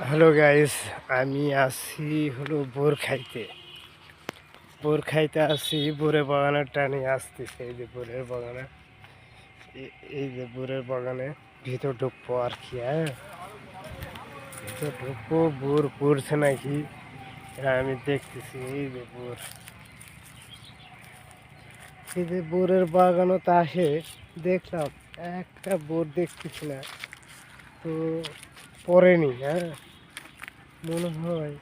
Hello guys, আমি আসি হলো বোর খাইতে আসি। বোরের বাগানের টানে আসতেছে। এই যে বোরের বাগানে, এই যে বোরের বাগানে ভিতর ঢুকবো আর কি। হ্যাঁ, ভিতর ঢুকবো, বোর পড়ছে নাকি এটা আমি দেখতেছি। এই যে বোরের বাগানও তা আসে দেখলাম, একটা বোর দেখতেছি না তো পড়েনি। হ্যাঁ, মনে হয়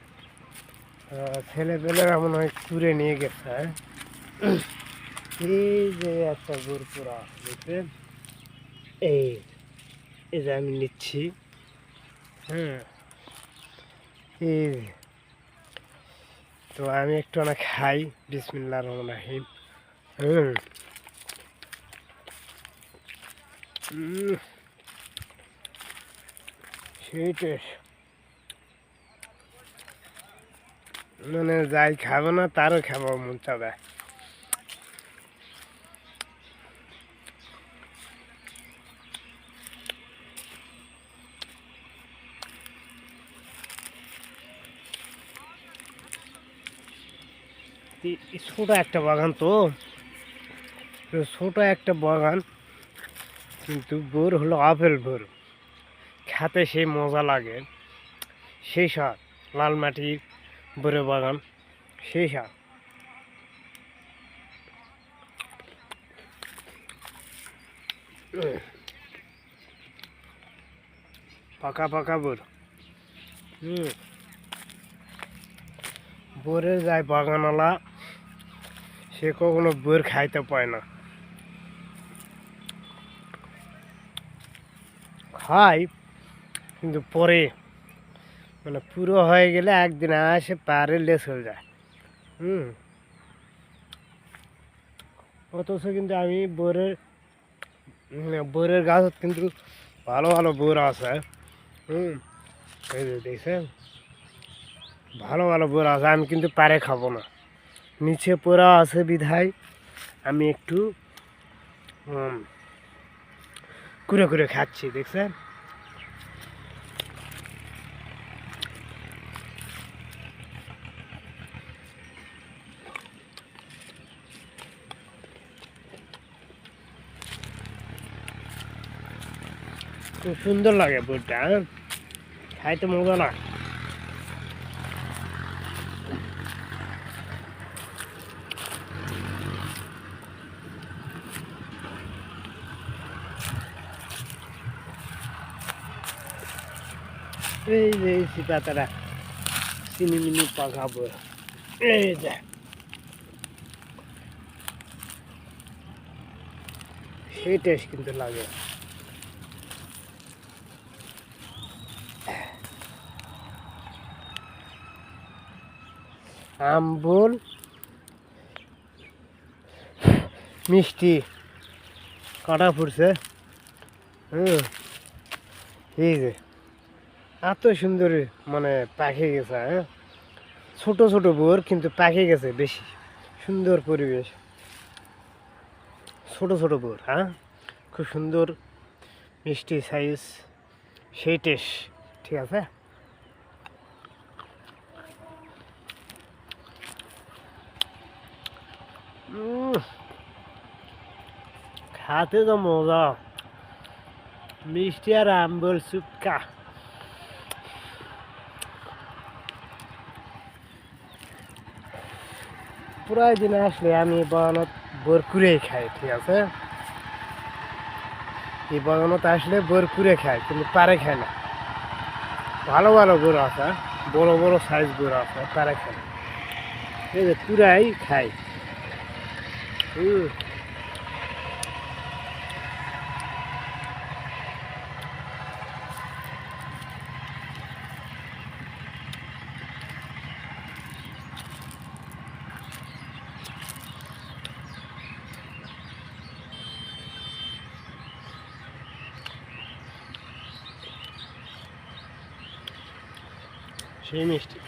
ছেলেপেলেরা মনে হয় তুলে নিয়ে গেছে। হ্যাঁ, এই যে একটা গুরপুরা দেখবেন, এই এই যে আমি নিচ্ছি। হ্যাঁ, এই যে, তো আমি একটু না খাই। বিসমিল্লাহির রহমানির রহিম। হুম, উম, সেইটা মানে যাই খাবো না তারও খাবো মন চাবে। ছোট একটা বাগান তো ছোট একটা বাগান, কিন্তু বোর হলো আপেল বোর। খেতে সেই মজা লাগে, সেই স্বাদ। লাল মাটির বোরের বাগান, সেই স্বাদ। পাকা পাকা বোর। হুম, বোরে যায় বাগানওয়ালা, সে কখনো বোর খাইতে পায় না। খাই, কিন্তু পরে মানে পুরো হয়ে গেলে একদিন আসে পারে লেস হয়ে যায়। হুম, অথচ কিন্তু আমি বোরের গাছত কিন্তু ভালো ভালো বোর আছে। হুম, এই যে দেখছেন, ভালো ভালো বোর আছে, আমি কিন্তু পারে খাবো না। নিচে পোড়া আছে বিধায় আমি একটু কুড়ে কুড়ে খাচ্ছি, দেখছেন। খুব সুন্দর লাগে বোরটা। হ্যাঁ, খাইতে মজা না। এই যে এই পাতাটা চিনি মিনি পাকা বোর, এই যে সেই টেস্ট কিন্তু লাগে। আম্বুল মিষ্টি কাটা ফুটছে। হুম, এই যে এত সুন্দর মানে পাকে গেছে। হ্যাঁ, ছোট ছোট বোর কিন্তু পাকে গেছে বেশি। সুন্দর পরিবেশ, ছোট ছোট বোর। হ্যাঁ, খুব সুন্দর মিষ্টি সাইজ, সেই টেস্ট। ঠিক আছে। উম, খাতে তো মজা, মিষ্টি আর আম্বল সুটকা। পুরাই দিন আসলে আমি বাগানত বোর কুড়েই খাই। ঠিক আছে, এই বাগানত আসলে বোর কুড়ে খাই, কিন্তু পারে খাই না। ভালো ভালো বোর আছে, বড় বড় সাইজ বোর আছে, পারে খাই না। এই যে পুরাই খাই। হুম, সেই মিষ্টি।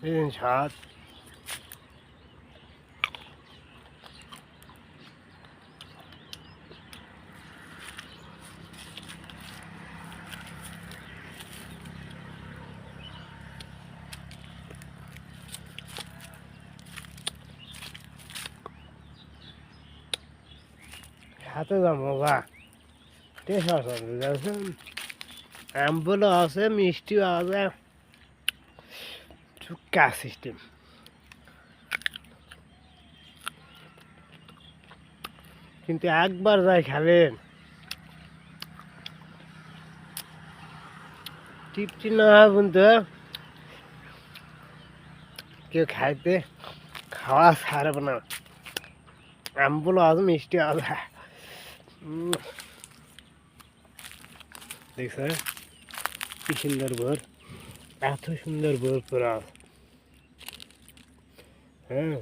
এই স্বাদ খেতে যা মজা টেস্ট আছে বুঝেছেন আম্বুলও আছে মিষ্টিও আছে চুক্কা সিস্টেম কিন্তু একবার যাই খাবেন তৃপ্তি না হয় বন্ধু কেউ খাইতে খাওয়া ছাড়বে না আম্বুলও আছে মিষ্টি আছে দেখছ কি সুন্দর ভোর এত সুন্দর ভোর পুরা হ্যাঁ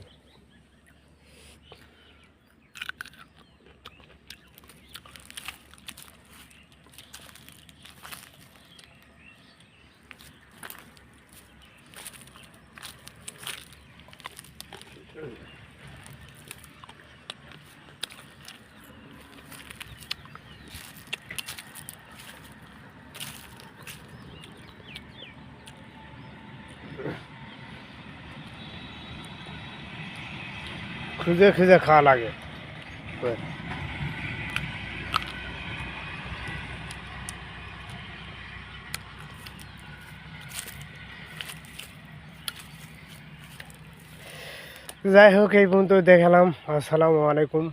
খুঁজে খুঁজে খাওয়া লাগে যাই হোক এই পর্যন্ত দেখালাম আসসালামু আলাইকুম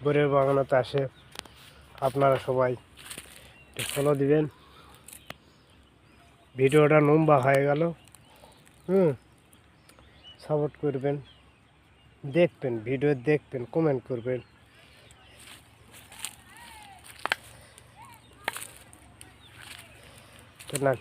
ভোরের বাগানতে আসে আপনারা সবাই একটু ফলো দিবেন ভিডিওটা লম্বা হয়ে গেল সাপোর্ট করবেন দেখবেন ভিডিও দেখবেন কমেন্ট করবেন তো না